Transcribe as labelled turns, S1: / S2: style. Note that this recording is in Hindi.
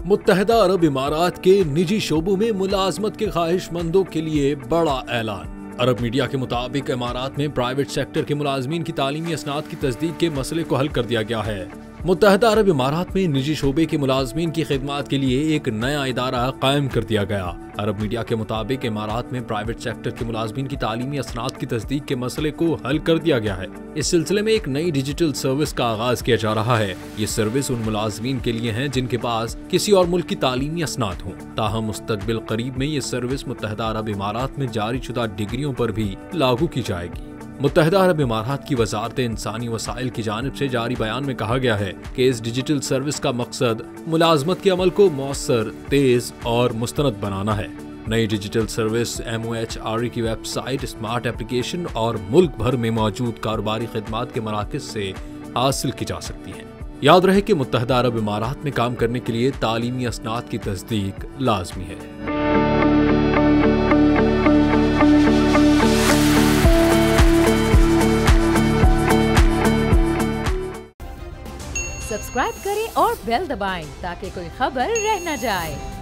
S1: मुत्तहदा अरब इमारात के निजी शोबों में मुलाजमत के ख्वाहिशमंदों के लिए बड़ा ऐलान। अरब मीडिया के मुताबिक इमारात में प्राइवेट सेक्टर के मुलाजमीन की तालीमी असनाद की तस्दीक के मसले को हल कर दिया गया है। मुत्तहदा अरब इमारात में निजी शोबे के मुलाजमीन की खिदमात के लिए एक नया इदारा कायम कर दिया गया। अरब मीडिया के मुताबिक इमारात में प्राइवेट सेक्टर के मुलाजमीन की तालीमी असनाद की तस्दीक के मसले को हल कर दिया गया है। इस सिलसिले में एक नई डिजिटल सर्विस का आगाज किया जा रहा है। ये सर्विस उन मुलाजमीन के लिए है जिनके पास किसी और मुल्क की तालीमी असनाद हों। ताहम मुस्तकबिल करीब में ये सर्विस मुत्तहदा अरब इमारात में जारी शुदा डिग्रियों पर भी लागू की जाएगी। मुत्तहदा अरब इमारात की वजारत इंसानी वसाइल की जानिब से जारी बयान में कहा गया है कि इस डिजिटल सर्विस का मकसद मुलाजमत के अमल को मौसर, तेज और मुस्तनद बनाना है। नई डिजिटल सर्विस MOHRE की वेबसाइट, स्मार्ट एप्लीकेशन और मुल्क भर में मौजूद कारोबारी खिदमात के मराकज से हासिल की जा सकती है। याद रहे कि मुत्तहदा अरब इमारात में काम करने के लिए तालीमी असनाद की तस्दीक लाजमी है।
S2: सब्सक्राइब करें और बेल दबाएं ताकि कोई खबर रह न जाए।